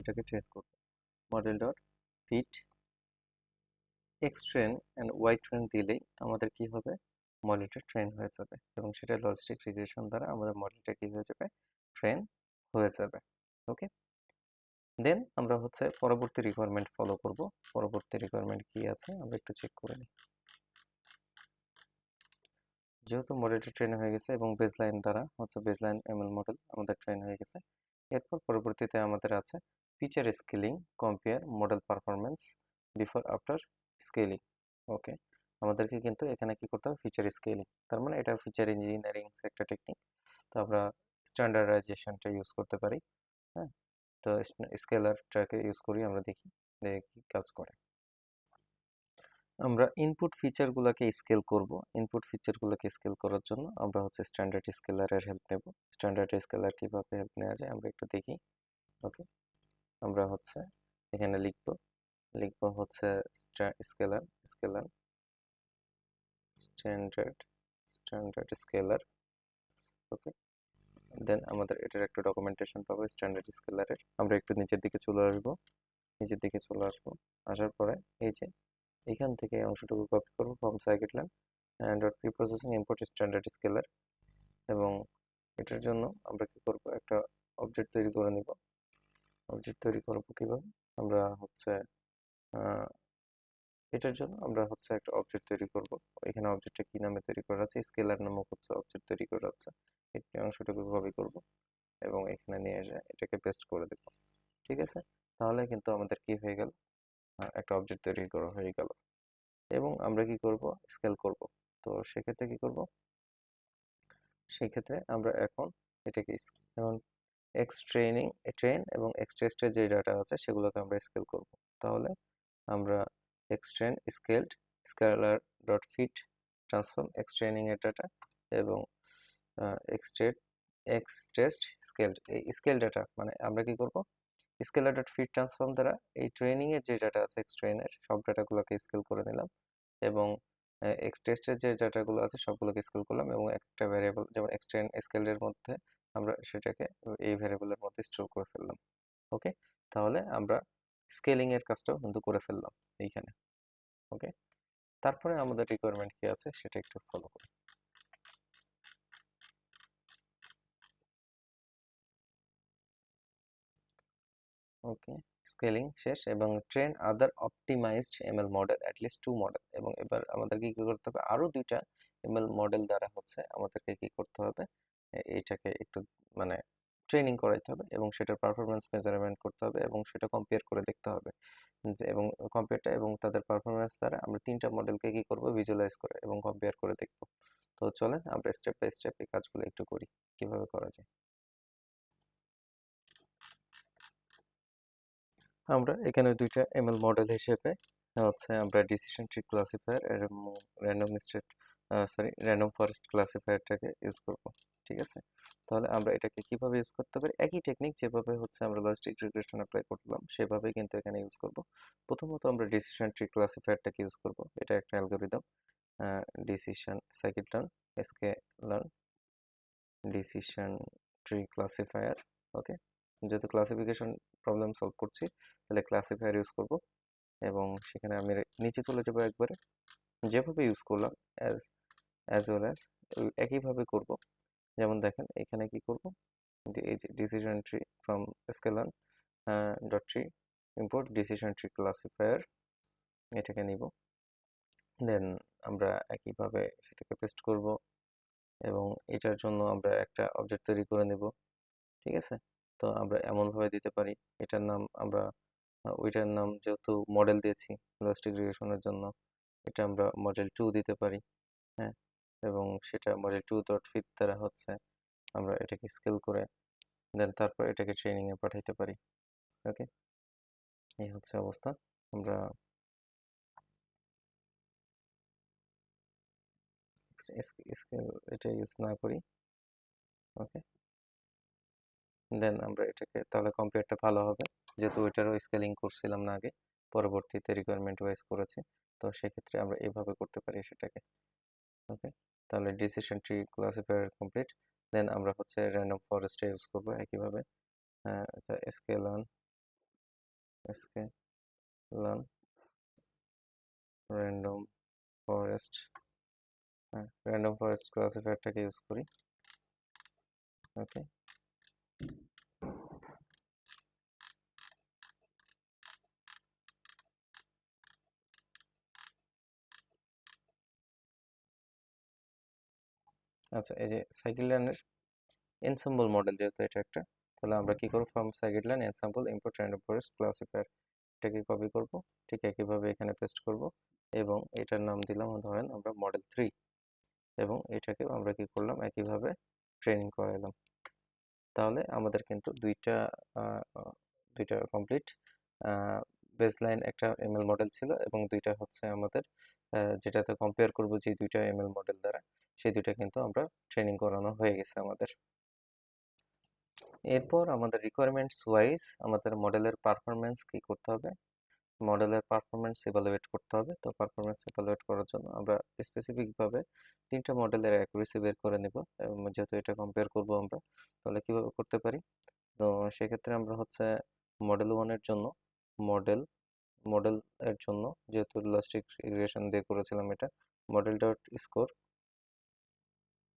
এটাকে ট্রেন করব। Model dot fit X train and Y train দিলেই আমাদের কি হবে, মডেলটা ট্রেন হয়ে যাবে এবং সেটা লজিস্টিক রিগ্রেশন দ্বারা আমাদের মডেলটা কি হয়ে যাবে, ট্রেন হয়ে যাবে। ওকে, দেন আমরা হচ্ছে পরবর্তী রিকোয়ারমেন্ট ফলো করব। পরবর্তী রিকোয়ারমেন্ট কি আছে আমরা একটু চেক করে নিই। যেহেতু মডেলটা ট্রেন হয়ে গেছে এবং বেসলাইন দ্বারা হচ্ছে বেসলাইন এমএল মডেল আমাদের ট্রেন হয়ে গেছে, এরপর পরবর্তীতে আমাদের আছে feature scaling, compare model performance before after scaling. Okay, আমাদেরকে কিন্তু এখানে কি করতে হবে, ফিচার স্কেলিং, তার মানে এটা ফিচার ইঞ্জিনিয়ারিং একটা টেকনিক। তো আমরা স্ট্যান্ডার্ডাইজেশনটা ইউজ করতে পারি। হ্যাঁ, তো স্কেলারটাকে ইউজ করি, আমরা দেখি যে কি কাজ করে। আমরা ইনপুট ফিচারগুলোকে স্কেল করব। ইনপুট ফিচারগুলোকে স্কেল করার জন্য আমরা হচ্ছে স্ট্যান্ডার্ড স্কেলারের হেল্প নেব। স্ট্যান্ডার্ড স্কেলার কিভাবে হেল্প নেওয়া যায় আমরা একটু দেখি। ওকে, আমরা হচ্ছে এখানে লিখব হচ্ছে scaler scaler standard standard scaler. Okay, then আমাদের এটার একটা ডকুমেন্টেশন পাবো স্ট্যান্ডার্ড স্কেলারের। আমরা একটু নিচের দিকে চলে আসবো, নিচের দিকে চলে আসবো, আসার পরে এই যে এখান থেকে এই অংশটুকু কপি করবো from scikit-learn dot preprocessing import standard scalar. এবং এটার জন্য আমরা কি করব, একটা অবজেক্ট তৈরি করে নিব। অবজেক্ট তৈরি করব কিভাবে, আমরা হচ্ছে এটার জন্য আমরা হচ্ছে একটা অবজেক্ট তৈরি করব। এখানে অবজেক্টটা কি নামে তৈরি করা আছে, স্কেলার নামক হচ্ছে অবজেক্ট তৈরি করা আছে। এই অংশটুকু কপি করব এবং এখানে নিয়ে এসে এটাকে পেস্ট করে দেব। ঠিক আছে, তাহলে কিন্তু আমাদের কি হয়ে গেল, একটা অবজেক্ট তৈরি করা হয়ে গেল। এবং আমরা কি করব, স্কেল করব। তো সেক্ষেত্রে কি করব, সেক্ষেত্রে আমরা এখন এটাকে যেমন এক্স ট্রেন এবং এক্স টেস্টের যে ডাটা আছে সেগুলোকে আমরা স্কেল করব। তাহলে আমরা X train scaled scaler dot fit transform X training এর ডাটা এবং এক্স টেস্ট স্কেলড, এই স্কেল ডাটা মানে আমরা কি করব, স্কেলার ডট ফিট ট্রান্সফর্ম দ্বারা এই ট্রেনিং এর যে ডাটা আছে এক্স ট্রেনের সব ডাটাগুলোকে স্কেল করে নিলাম এবং এক্স টেস্টের যে ডাটাগুলো আছে সবগুলোকে স্কেল করলাম এবং একটা ভ্যারিয়েবল যেমন এক্স ট্রেন স্কেলের মধ্যে আমরা সেটাকে এই ভ্যারিয়েবলের মধ্যে স্টোর করে ফেললাম। ওকে, তাহলে আমরা স্কেলিং এর কাজটাও কিন্তু করে ফেললাম এইখানে। ওকে, তারপরে আমাদের রিকোয়ারমেন্ট কি আছে সেটা একটু ফলো করি। ওকে, স্কেলিং শেষ এবং train other optimized ML model at least 2 model. এবং এবার আমাদেরকে কি করতে হবে, আরো 2টা এমএল মডেল দ্বারা হচ্ছে আমাদেরকে কি করতে হবে, এইটাকে একটু মানে ট্রেনিং করাইতে হবে এবং সেটার পারফরমেন্স মেজারমেন্ট করতে হবে এবং সেটা কম্পেয়ার করে দেখতে হবে যে, এবং কম্পেয়ারটা এবং তাদের পারফরমেন্স দ্বারা আমরা 3টা মডেলকে কি করব, ভিজুয়ালাইজ করে এবং কম্পেয়ার করে দেখব। তো চলেন আমরা স্টেপ বাই স্টেপ এই কাজগুলো একটু করি, কিভাবে করা যায়। আমরা এখানে 2টা এমএল মডেল হিসেবে হচ্ছে আমরা ডিসিশন ট্রি ক্লাসিফায়ার এবং র্যান্ডম ফরেস্ট ক্লাসিফায়ারটাকে ইউজ করব। ঠিক আছে, তাহলে আমরা এটাকে কিভাবে ইউজ করতে পারি, একই টেকনিক যেভাবে হচ্ছে আমরা লজিস্টিক রিগ্রেশন অ্যাপ্লাই করলাম সেভাবেই কিন্তু এখানে ইউজ করব। প্রথমত আমরা ডিসিশন ট্রি ক্লাসিফায়ারটাকে ইউজ করব। এটা একটা algorithm, decision scikit-learn sklearn decision tree classifier. Okay, যেহেতু ক্লাসিফিকেশন প্রবলেম সলভ করছি তাহলে ক্লাসিফায়ার ইউজ করব এবং সেখানে আমি নিচে চলে যাবো একবারে, যেভাবে ইউজ করলাম অ্যাজ ওয়েল অ্যাজ একইভাবে করব। যেমন দেখেন এখানে কি করব, যে এই যে decision tree from scalar dot tree import decision tree classifier, এটাকে নিব। দেন আমরা একইভাবে সেটাকে পেস্ট করব এবং এটার জন্য আমরা একটা অবজেক্ট তৈরি করে নেব। ঠিক আছে, তো আমরা এমনভাবে দিতে পারি, এটার নাম আমরা ওইটার নাম যেহেতু মডেল দিয়েছি লজিস্টিক রিগ্রেশনের জন্য, এটা আমরা মডেল 2 দিতে পারি। হ্যাঁ, এবং সেটা মডেল 2 ডট ফিট দ্বারা হচ্ছে আমরা এটাকে স্কেল করে দেন তারপর এটাকে ট্রেনিং এ পাঠাইতে পারি। ওকে, এই হচ্ছে অবস্থা। আমরা স্কেল এটা ইউজ না করি। ওকে, দেন আমরা এটাকে তাহলে কম্পেয়ারটা ভালো হবে, যেহেতু ওইটারও স্কেলিং করছিলাম না আগে, পরবর্তীতে রিকোয়ারমেন্ট ওয়াইজ করেছি। তো সেক্ষেত্রে আমরা এভাবে করতে পারি সেটাকে। ওকে, তাহলে decision tree classifier complete. Then আমরা হচ্ছে র্যান্ডম ফরেস্টে ইউজ করবো একইভাবে, scale on sklearn random forest, random forest ক্লাসিফায়ারটাকে ইউজ করি। ওকে, আচ্ছা এই যে সাইকেলিয়ানের এনসাম্বল মডেল, যেহেতু এটা একটা, তাহলে আমরা কি করব, from sklearn ensemble import random forest classifier, এটাকে কপি করব, ঠিক একইভাবে এখানে পেস্ট করব এবং এটার নাম দিলাম ধরেন আমরা মডেল 3, এবং এটাকেও আমরা কি করলাম একইভাবে ট্রেনিং করাইলাম। তাহলে আমাদের কিন্তু দুইটা কমপ্লিট, বেসলাইন একটা এমএল মডেল ছিল এবং দুইটা হচ্ছে আমাদের যেটাতে কম্পেয়ার করব যে দুইটা এমএল মডেল দ্বারা, সেই দুইটা কিন্তু আমরা ট্রেনিং করানো হয়ে গেছে আমাদের। এরপর আমাদের রিকোয়ারমেন্টস ওয়াইজ আমাদের মডেলের পারফরমেন্স কি করতে হবে, মডেলের পারফরমেন্স ইভালুয়েট করতে হবে। তো পারফরমেন্স ইভালুয়েট করার জন্য আমরা স্পেসিফিকভাবে তিনটা মডেলের অ্যাকুরেসি বের করে নেব, এবং যেহেতু এটা কম্পেয়ার করব আমরা, তাহলে কিভাবে করতে পারি। তো সেক্ষেত্রে আমরা হচ্ছে মডেল ওয়ানের জন্য মডেল মডেল এর জন্য যেহেতু লজিস্টিক রিগ্রেশন দিয়ে করেছিলাম এটা, মডেল ডট স্কোর,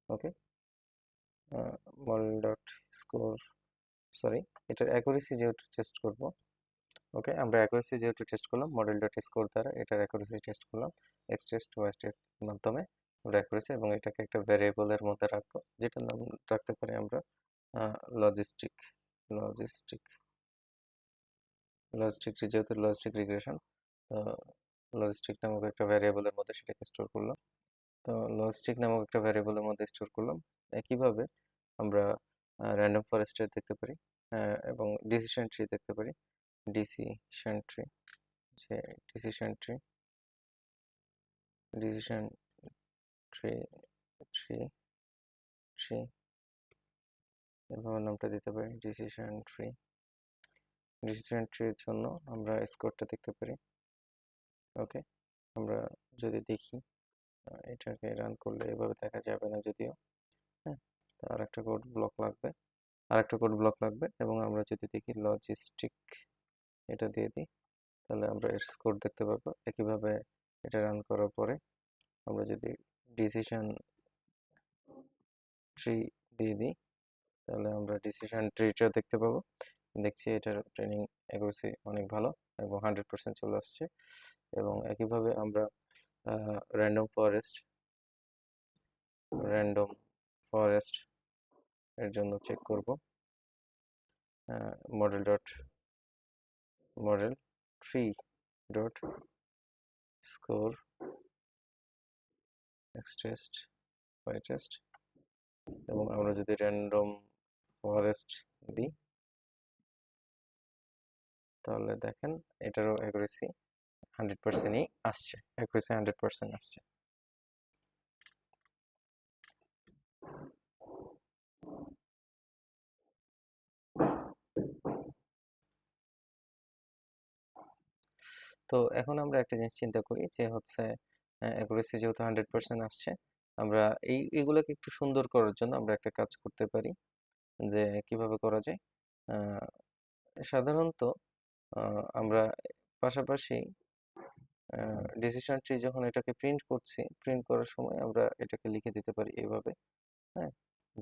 ওকে, মডেল ডট স্কোর, সরি, এটার অ্যাকুরেসি যেহেতু টেস্ট করব, ওকে, আমরা অ্যাকুরেসি যেহেতু টেস্ট করলাম মডেল ডট স্কোর দ্বারা এটার অ্যাকুরেসি টেস্ট করলাম, এক্স টেস্ট ওয়াই টেস্ট মাধ্যমে আমরা অ্যাকুরেসি, এবং এটাকে একটা ভ্যারিয়েবলের মধ্যে রাখবো, যেটার নাম রাখতে পারি আমরা লজিস্টিক লজিস্টিক লজিস্টিক, যেহেতু লজিস্টিক রিগ্রেশন, তো লজিস্টিক নামক একটা ভ্যারিয়েবলের মধ্যে সেটাকে স্টোর করলাম। তো লজিস্টিক নামক একটা ভ্যারিয়েবলের মধ্যে স্টোর করলাম। একইভাবে আমরা র্যান্ডম ফরেস্টের দেখতে পারি, এবং ডিসিশন ট্রি দেখতে পারি, ডিসিশন ট্রি, যে decision tree decision tree tree tree এভাবে নামটা দিতে পারি, ডিসিশন ট্রি। ডিসিশন ট্রির জন্য আমরা স্কোরটা দেখতে পারি। ওকে, আমরা যদি দেখি এটাকে রান করলে এভাবে দেখা যাবে না যদিও, হ্যাঁ, তো আরেকটা কোড ব্লক লাগবে, এবং আমরা যদি দেখি লজিস্টিক এটা দিয়ে দিই, তাহলে আমরা এর স্কোর দেখতে পাবো। একইভাবে এটা রান করার পরে আমরা যদি ডিসিশন ট্রি দিয়ে দিই, তাহলে আমরা ডিসিশন ট্রিটা দেখতে পাবো। দেখছি এটার ট্রেনিং অ্যাকুরেসি অনেক ভালো এবং 100% চলে আসছে। এবং একইভাবে আমরা র্যান্ডম ফরেস্ট এর জন্য চেক করব, model tree dot score X test Y test, এবং আমরা যদি র্যান্ডম ফরেস্ট দিই, তাহলে দেখেন এটারও অ্যাকুরেসি 100%ই আসছে, অ্যাকুরেসি 100% আসছে। তো এখন আমরা একটা জিনিস চিন্তা করি যে হচ্ছে অ্যাকুরেসি যেহেতু 100% আসছে, আমরা এইগুলোকে একটু সুন্দর করার জন্য আমরা একটা কাজ করতে পারি, যে কিভাবে করা যায়। আহ, সাধারণত আমরা পাশাপাশি ডিসিশন ট্রি যখন এটাকে প্রিন্ট করছি, প্রিন্ট করার সময় আমরা এটাকে লিখে দিতে পারি এভাবে, হ্যাঁ,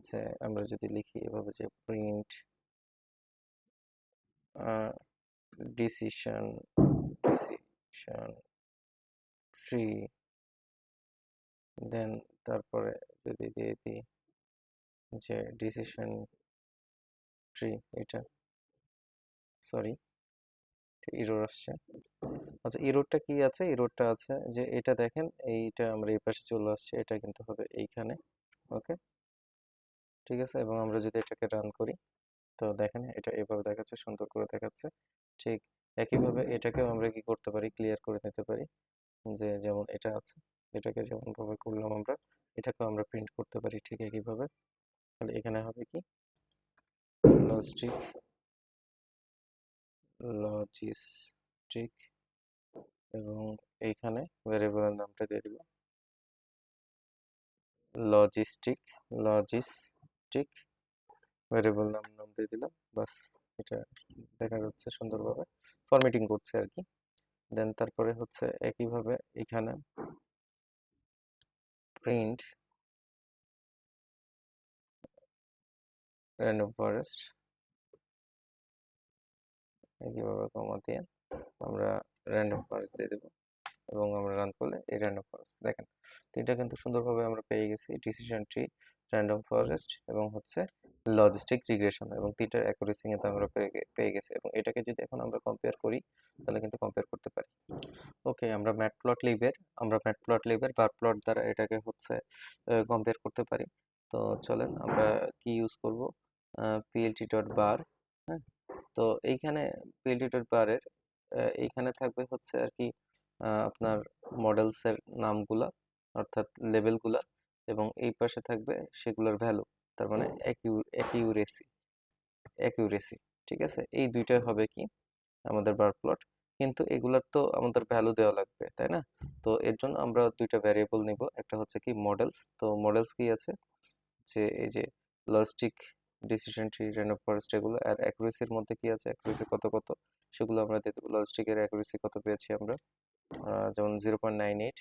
যে আমরা যদি লিখি এভাবে যে প্রিন্ট ডিসিশন ডিসিশন ট্রি, দেন তারপরে যদি দিয়ে দিই যে ডিসিশন ট্রি, এটা সরি ইরোর আসছে। আচ্ছা, ইরোরটা কি আছে, ইরোরটা আছে যে এটা দেখেন এইটা আমরা এই পাশে চলে আসছে, এটা কিন্তু হবে এইখানে। ওকে, ঠিক আছে, এবং আমরা যদি এটাকে রান করি, তো দেখেন এটা এভাবে দেখাচ্ছে, সুন্দর করে দেখাচ্ছে। ঠিক একইভাবে এটাকেও আমরা কি করতে পারি, ক্লিয়ার করে নিতে পারি, যে যেমন এটা আছে, এটাকে যেমন ভাবে করলাম আমরা, এটাকেও আমরা প্রিন্ট করতে পারি ঠিক একইভাবে। তাহলে এখানে হবে কি, লজিস্টিক লজিস্টিক এবং এইখানে ভ্যারিয়েবলের নামটা দিয়ে দিব লজিস্টিক ভ্যারিয়েবল নাম দিয়ে দিলাম, বাস এটা দেখা যাচ্ছে সুন্দরভাবে ফরম্যাটিং করছে আর কি। দেন তারপরে হচ্ছে একইভাবে এখানে প্রিন্ট র্যান্ডম ফরেস্ট, একইভাবে কমা দিয়ে আমরা র্যান্ডম ফরেস্ট দিয়ে দেবো এবং আমরা রান করলে এই র্যান্ডম ফরেস্ট দেখেন। তো এটা কিন্তু সুন্দরভাবে আমরা পেয়ে গেছি ডিসিশন ট্রি, র্যান্ডম ফরেস্ট এবং হচ্ছে লজিস্টিক রিগ্রেশন, এবং তিনটার অ্যাকুরেসি কিন্তু আমরা পেয়ে গেছি। এবং এটাকে যদি এখন আমরা কম্পেয়ার করি তাহলে কিন্তু কম্পেয়ার করতে পারি। ওকে, আমরা ম্যাটপ্লটলিবের বার প্লট দ্বারা এটাকে হচ্ছে কম্পেয়ার করতে পারি। তো চলেন আমরা কি ইউজ করব, পিএলটি ডট বার। হ্যাঁ, তো এইখানে পিএলটি ডট বারের এইখানে থাকবে হচ্ছে আর কি আপনার মডেলসের নামগুলা, অর্থাৎ লেবেলগুলা, এবং এই পাশে থাকবে সেগুলোর ভ্যালু, তার মানে অ্যাকিউরেসি অ্যাকিউরেসি ঠিক আছে, এই দুইটাই হবে কি আমাদের বার প্লট। কিন্তু এগুলার তো আমাদের ভ্যালু দেওয়া লাগবে, তাই না? তো এর জন্য আমরা দুইটা ভ্যারিয়েবল নিব, একটা হচ্ছে কি মডেলস। তো মডেলস কি আছে, যে এই যে logistic, decision tree, random forest, এগুলো। আর অ্যাকুরেসির মধ্যে কি আছে, অ্যাকুরেসি কত কত সেগুলো আমরা দিয়ে দেবো। লজিস্টিকের অ্যাকুরেসি কত পেয়েছি আমরা, যেমন 0.98,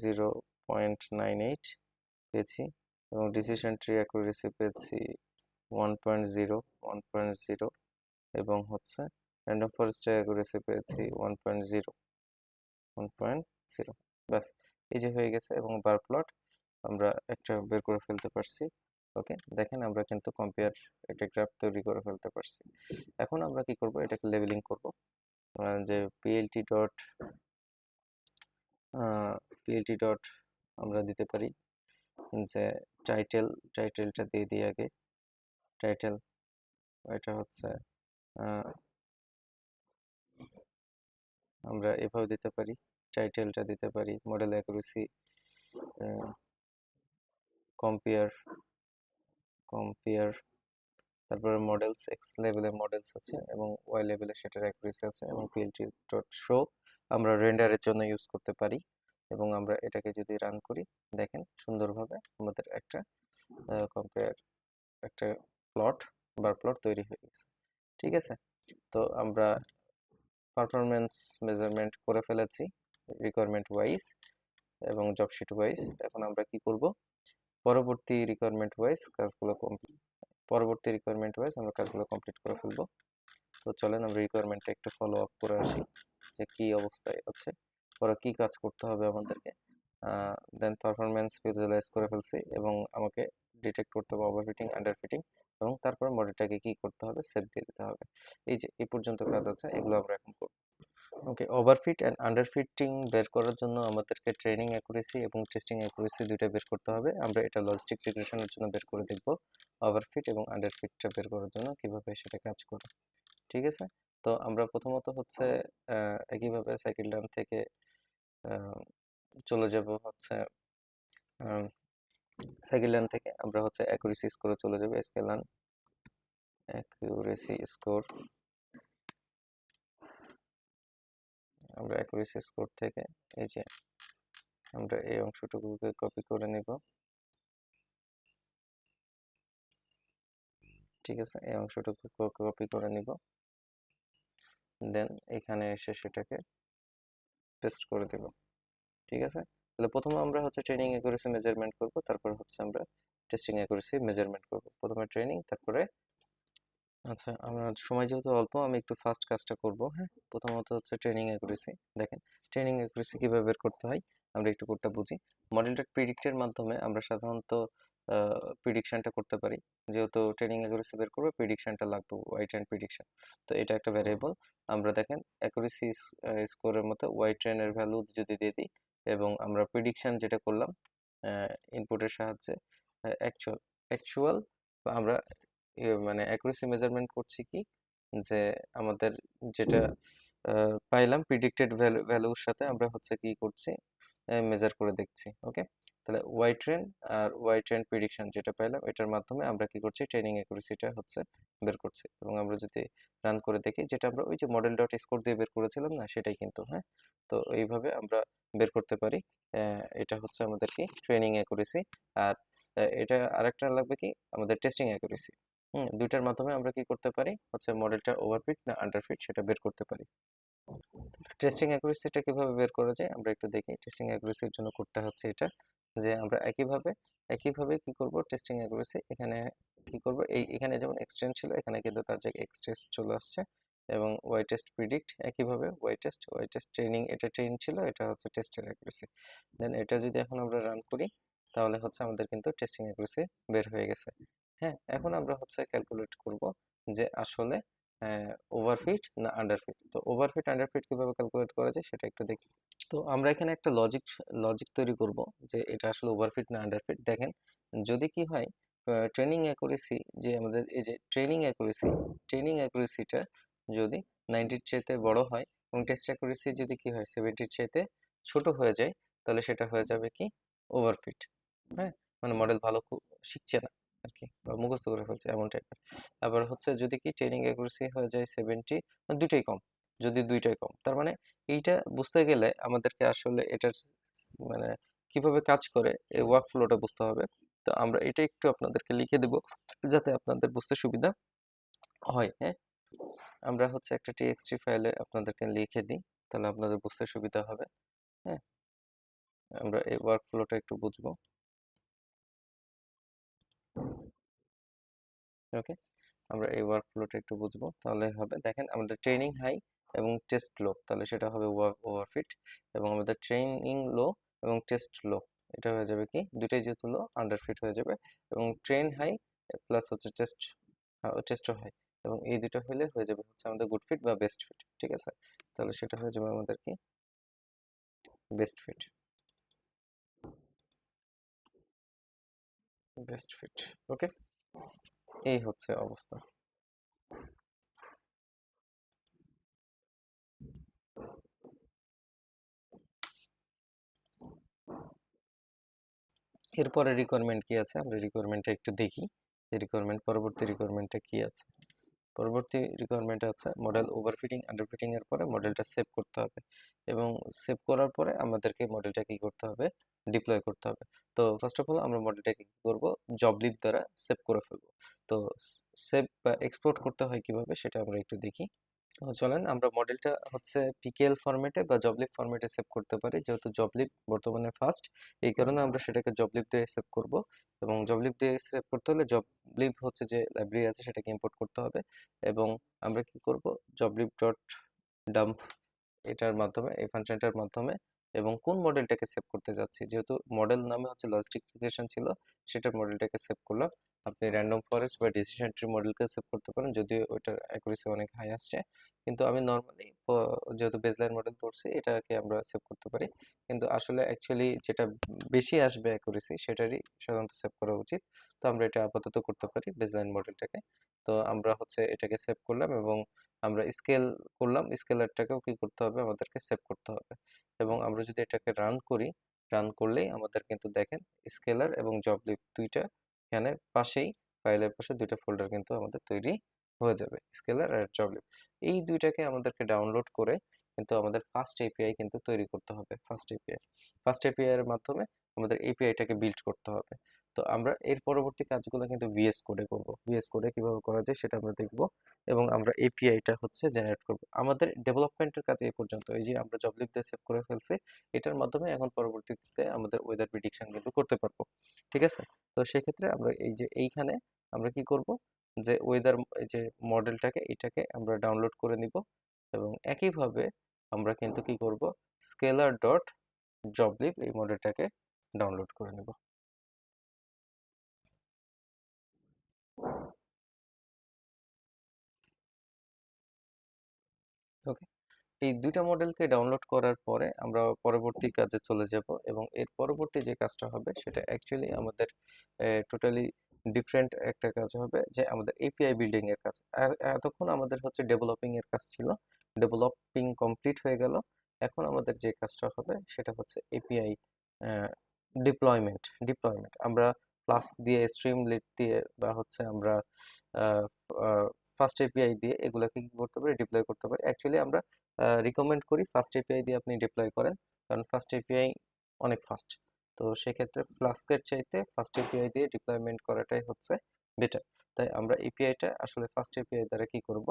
0.98 পেয়েছি, এবং ডিসিশন ট্রি অ্যাকুরেসি পেয়েছি 1.0, 1.0, এবং হচ্ছে র্যান্ডম ফরেস্টের অ্যাকুরেসি পেয়েছি 1.0, 1.0। ব্যাস, এই যে হয়ে গেছে, এবং বার প্লট আমরা একটা বের করে ফেলতে পারছি। ওকে, দেখেন আমরা কিন্তু কম্পেয়ার একটা গ্রাফ তৈরি করে ফেলতে পারছি। এখন আমরা কি করব, এটাকে লেবেলিং করব, যে পিএলটি ডট আমরা দিতে পারি যে টাইটেলটা দিয়ে দিই আগে। টাইটেল এটা হচ্ছে আমরা এভাবে দিতে পারি, টাইটেলটা দিতে পারি মডেল অ্যাকুরেসি কম্পেয়ার কম্পেয়ার, তারপরে মডেলস, এক্স লেভেলে মডেলস আছে এবং ওয়াই লেভেলে সেটার অ্যাকুরেসি আছে, এবং পিএলটি ডট শো আমরা রেন্ডারের জন্য ইউজ করতে পারি। এবং আমরা এটাকে যদি রান করি, দেখেন সুন্দরভাবে আমাদের একটা কম্পেয়ার, একটা প্লট, বার প্লট তৈরি হয়ে গেছে। ঠিক আছে, তো আমরা পারফরমেন্স মেজারমেন্ট করে ফেলেছি রিকোয়ারমেন্ট ওয়াইজ এবং জবশিট ওয়াইজ। এখন আমরা কি করব, পরবর্তী রিকোয়ারমেন্ট ওয়াইজ আমরা কাজগুলো কমপ্লিট করে ফেলবো। তো চলেন আমরা রিকোয়ারমেন্টটা একটু ফলো আপ করে আসি, যে কি অবস্থায় আছে, ওরা কি কাজ করতে হবে আমাদেরকে। দেন পারফরমেন্স ভিজুয়ালাইজ করে ফেলছি, এবং আমাকে ডিটেক্ট করতে হবে ওভারফিটিং, আন্ডারফিটিং, এবং তারপর মডেলটাকে কি করতে হবে, সেভ দিয়ে দিতে হবে। এই যে এই পর্যন্ত কাজ আছে, এগুলো আমরা এখন করব। ওকে, ওভারফিট অ্যান্ড আন্ডারফিটিং বের করার জন্য আমাদেরকে ট্রেনিং অ্যাকুরেসি এবং টেস্টিং অ্যাকুরেসি দুইটা বের করতে হবে। আমরা এটা লজিস্টিক রিগ্রেশনের জন্য বের করে দেখব, ওভারফিট এবং আন্ডারফিটটা বের করার জন্য কিভাবে সেটা কাজ করে। ঠিক আছে, তো আমরা প্রথমত হচ্ছে একইভাবে সাইকেল ডান থেকে চলে যাব হচ্ছে সাইকেল ডান থেকে আমরা হচ্ছে অ্যাকুরেসি স্কোরে চলে যাব, স্কেল ডান অ্যাকুরেসি স্কোর। আমরা অ্যাকুরেসি স্কোর থেকে এই যে আমরা এই অংশটুকুকে কপি করে নিব। ঠিক আছে, এই অংশটুকু কপি করে নিব, দেন এখানে এসে সেটাকে পেস্ট করে দেব। ঠিক আছে, তাহলে প্রথমে আমরা হচ্ছে ট্রেনিং অ্যাকুরেসি মেজারমেন্ট করব, তারপর হচ্ছে আমরা টেস্টিং অ্যাকুরেসি মেজারমেন্ট করব। প্রথমে ট্রেনিং, তারপরে আচ্ছা, আমার সময় যেহেতু অল্প, আমি একটু ফাস্ট কাজটা করব। হ্যাঁ, প্রথমত হচ্ছে ট্রেনিং অ্যাকুরেসি। দেখেন ট্রেনিং অ্যাকুরেসি কিভাবে বের করতে হয়, আমরা একটু কোডটা বুঝি। মডেল ডট প্রিডিক্টের মাধ্যমে আমরা সাধারণত প্রিডিকশনটা করতে পারি। যেহেতু ট্রেনিং অ্যাকুরেসি বের করবে, প্রিডিকশনটা লাগবে, ওয়াইড রেঞ্জ প্রিডিকশন। তো এটা একটা ভ্যারিয়েবল। আমরা দেখেন অ্যাকুরেসি স্কোরের মতো ওয়াইড রেঞ্জের ভ্যালু যদি দিয়ে দিই, এবং আমরা প্রিডিকশন যেটা করলাম ইনপুটের সাহায্যে, অ্যাকচুয়াল অ্যাকচুয়াল আমরা মানে অ্যাকুরেসি মেজারমেন্ট করছি কি, যে আমাদের যেটা পাইলাম প্রিডিক্টেড ভ্যালুর সাথে আমরা হচ্ছে কি করছি, মেজার করে দেখছি। ওকে, তাহলে ওয়াই ট্রেন আর ওয়াই ট্রেন প্রিডিকশন যেটা পাইলাম, এটার মাধ্যমে আমরা কি করছি, ট্রেনিং অ্যাকুরেসিটা হচ্ছে বের করছি। এবং আমরা যদি রান করে দেখি, যেটা আমরা ওই যে মডেল ডট স্কোর দিয়ে বের করেছিলাম না, সেটাই কিন্তু। হ্যাঁ, তো এইভাবে আমরা বের করতে পারি। এটা হচ্ছে আমাদের কি ট্রেনিং অ্যাকুরেসি। আর এটা আরেকটা লাগবে কি, আমাদের টেস্টিং অ্যাকুরেসি। দুইটার মাধ্যমে আমরা কি করতে পারি হচ্ছে মডেলটা ওভারফিট না আন্ডারফিট সেটা বের করতে পারি। টেস্টিং অ্যাকুরেসিটা কিভাবে বের করা যায় আমরা একটু দেখি। টেস্টিং অ্যাকুরেসির জন্য কোডটা হচ্ছে এটা, যে আমরা একইভাবে কি করব, টেস্টিং অ্যাকুরেসি এখানে কি করব, এখানে যেমন এক্সটেন্ড ছিল এখানে কিন্তু তার জায়গায় এক্সটেস্ট চলে আসছে, এবং ওয়াই টেস্ট প্রিডিক্ট একইভাবে ওয়াই টেস্ট ট্রেনিং, এটা ট্রেন ছিল, এটা হচ্ছে টেস্টের অ্যাকুরেসি। দেন এটা যদি এখন আমরা রান করি তাহলে হচ্ছে আমাদের কিন্তু টেস্টিং অ্যাকুরেসি বের হয়ে গেছে। হ্যাঁ, এখন আমরা হচ্ছে ক্যালকুলেট করব যে আসলে ওভারফিট না আন্ডারফিট। তো ওভারফিট আন্ডারফিট কিভাবে ক্যালকুলেট করা যায় সেটা একটু দেখি। তো আমরা এখানে একটা লজিক তৈরি করব যে এটা আসলে ওভারফিট না আন্ডারফিট। দেখেন যদি কি হয়, ট্রেনিং অ্যাকুরেসি, যে আমাদের এই যে ট্রেনিং অ্যাকুরেসিটা যদি 90-র চাইতে বড় হয় এবং টেস্ট অ্যাকুরেসি যদি কি হয় 70-র চাইতে ছোট হয়ে যায়, তাহলে সেটা হয়ে যাবে কি ওভারফিট। হ্যাঁ, মানে মডেল ভালো শিখছে না আর কি, বা মুখস্থ করে ফেলছে এমন টাইপের। আবার হচ্ছে যদি কি ট্রেনিং অ্যাকুরেসি হয়ে যায় 70, দুইটাই কম, যদি দুইটাই কম তার মানে এইটা বুঝতে গেলে আমাদেরকে আসলে এটার মানে কিভাবে কাজ করে এই ওয়ার্ক ফ্লোটা বুঝতে হবে। তো আমরা এটা একটু আপনাদেরকে লিখে দেব যাতে আপনাদের বুঝতে সুবিধা হয়। হ্যাঁ, আমরা হচ্ছে একটা টিএক্সটি ফাইলে আপনাদেরকে লিখে দিই, তাহলে আপনাদের বুঝতে সুবিধা হবে। হ্যাঁ, আমরা এই ওয়ার্ক ফ্লোটা একটু বুঝবো। ওকে, আমরা এই ওয়ার্ক ফ্লোটা একটু বুঝবো তাহলে হবে। দেখেন আমাদের ট্রেনিং হাই এবং টেস্ট লো, তাহলে সেটা হবে ওভারফিট। এবং আমাদের ট্রেনিং লো এবং টেস্ট লো, এটা হয়ে যাবে কি দুইটাই যেহেতু লো আন্ডারফিট হয়ে যাবে। এবং ট্রেন হাই প্লাস হচ্ছে টেস্টও হাই, এবং এই দুটো হলে হয়ে যাবে হচ্ছে আমাদের গুড ফিট বা বেস্ট ফিট। ঠিক আছে, তাহলে সেটা হয়ে যাবে আমাদের কি বেস্ট ফিট। ওকে, এই হচ্ছে অবস্থা। এরপরে রিকোয়ারমেন্ট কি আছে আমরা রিকোয়ারমেন্টটা একটু দেখি। পরবর্তী রিকোয়ারমেন্টটা কি আছে। পরবর্তী রিকোয়ারমেন্ট আছে মডেল ওভারফিটিং আন্ডারফিটিং এর পরে মডেলটা সেভ করতে হবে, এবং সেভ করার পরে আমাদেরকে মডেলটা কি করতে হবে, ডিপ্লয় করতে হবে। তো ফার্স্ট অফ অল আমরা মডেলটাকে কি করব, জবলিপ দ্বারা সেভ করে ফেলবো। তো সেভ বা এক্সপোর্ট করতে হয় কিভাবে সেটা আমরা একটু দেখি। চলেন আমরা মডেলটা হচ্ছে পিকেএল ফরম্যাটে বা জবলিব ফরম্যাটে সেভ করতে পারি, যেহেতু জবলিব বর্তমানে ফাস্ট, এই কারণে আমরা সেটাকে জবলিব দিয়ে সেভ করব। এবং জবলিব দিয়ে সেভ করতে হলে জবলিব হচ্ছে যে লাইব্রেরি আছে সেটাকে ইম্পোর্ট করতে হবে। এবং আমরা কি করব, জবলিব ডট ডাম্প এটার মাধ্যমে, এই ফাংশনটার মাধ্যমে, এবং কোন মডেলটাকে সেভ করতে যাচ্ছি, যেহেতু মডেল নামে হচ্ছে লজিস্টিক রিগ্রেশন ছিল, সেটার মডেলটাকে সেভ করলাম। আপনি র্যান্ডম ফরেস্ট বা ডিসিশন ট্রি মডেলকে সেভ করতে পারেন, যদিও ওইটার অ্যাকুরেসি অনেক হাই আসছে। কিন্তু আমি নর্মালি যেহেতু বেসলাইন মডেল ধরছি এটাকে আমরা সেভ করতে পারি। কিন্তু আসলে অ্যাকচুয়ালি যেটা বেশি আসবে অ্যাকুরেসি সেটারই সাধারণত সেভ করা উচিত। তো আমরা এটা আপাতত করতে পারি বেসলাইন মডেলটাকে। তো আমরা হচ্ছে এটাকে সেভ করলাম এবং আমরা স্কেল করলাম, স্কেলারটাকেও কি করতে হবে আমাদেরকে সেভ করতে হবে। এবং আমরা যদি এটাকে রান করি, রান করলেই আমাদের কিন্তু দেখেন স্কেলার এবং জবলিব দুইটা এখানে পাশেই, ফাইলের পাশে দুইটা ফোল্ডার কিন্তু আমাদের তৈরি হয়ে যাবে, স্কেলার আর জবলিব। এই দুইটাকে আমাদেরকে ডাউনলোড করে কিন্তু আমাদের ফার্স্ট এপিআই কিন্তু তৈরি করতে হবে। ফার্স্ট এপিআই এর মাধ্যমে আমাদের এপিআইটাকে বিল্ড করতে হবে। তো আমরা এর পরবর্তী কাজগুলো কিন্তু ভিএস কোডে করব। ভিএস কোডে কিভাবে করা যায় সেটা আমরা দেখব, এবং আমরা এপিআইটা হচ্ছে জেনারেট করব। আমাদের ডেভেলপমেন্টের কাজ এই পর্যন্ত, এই যে আমরা জবলিব দিয়ে সেভ করে ফেলছি, এটার মাধ্যমে এখন পরবর্তীতে আমাদের ওয়েদার প্রেডিকশন কিন্তু করতে পারবো। ঠিক আছে, তো সেক্ষেত্রে আমরা এই যে এইখানে আমরা কি করব, যে ওয়েদার, এই যে মডেলটাকে এটাকে আমরা ডাউনলোড করে নিব, এবং একইভাবে আমরা কিন্তু কি করব, স্কেলার ডট জবলিব এই মডেলটাকে ডাউনলোড করে নেব। ওকে, এই দুইটা মডেলকে ডাউনলোড করার পরে আমরা পরবর্তী কাজে চলে যাব, এবং এর পরবর্তী যে কাজটা হবে সেটা অ্যাকচুয়ালি আমাদের টোটালি ডিফারেন্ট একটা কাজ হবে, যে আমাদের এপিআই বিল্ডিং এর কাজ। আর এতক্ষণ আমাদের হচ্ছে ডেভেলপিং এর কাজ ছিল, ডেভেলপিং কমপ্লিট হয়ে গেল। এখন আমাদের যে কাজটা হবে সেটা হচ্ছে এপিআই ডিপ্লয়মেন্ট আমরা ফ্লাস্ক দিয়ে, স্ট্রিমলিট দিয়ে, বা হচ্ছে আমরা ফার্স্ট এপিআই দিয়ে এগুলোকে কি করতে পারি, ডিপ্লয় করতে পারি। অ্যাকচুয়ালি আমরা রিকমেন্ড করি ফার্স্ট এপিআই দিয়ে আপনি ডিপ্লয় করেন, কারণ ফার্স্ট এপিআই অনেক ফাস্ট। তো সেক্ষেত্রে ফ্লাস্কের চাইতে ফার্স্ট এপিআই দিয়ে ডিপ্লয়মেন্ট করাটাই হচ্ছে বেটার। তো তাই আমরা এপিআইটা আসলে ফার্স্ট এপিআই দ্বারা কি করব,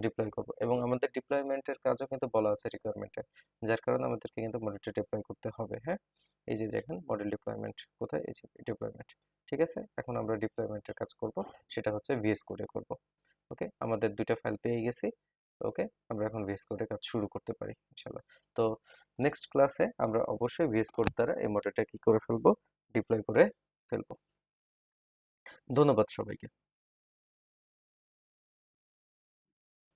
ডিপ্লয় করব, এবং আমাদের ডিপ্লয়মেন্টের কাজও কিন্তু বলা আছে রিকোয়ারমেন্টে, যার কারণে আমাদেরকে কিন্তু মডেলটা ডিপ্লয় করতে হবে। হ্যাঁ, এই যে দেখেন মডেল ডিপ্লয়মেন্ট কোথায়, এই যে ডিপ্লয়মেন্ট। ঠিক আছে, এখন আমরা ডিপ্লয়মেন্টের কাজ করব, সেটা হচ্ছে ভিএস কোডে করব। ওকে, আমাদের দুইটা ফাইল পেয়ে গেছি। ওকে, আমরা এখন ভিএস কোডে কাজ শুরু করতে পারি ইনশাআল্লাহ। তো নেক্সট ক্লাসে আমরা অবশ্যই ভিএস কোড দ্বারা এই মডেলটা কি করে ফেলবো, ডিপ্লয় করে ফেলবো। ধন্যবাদ সবাইকে।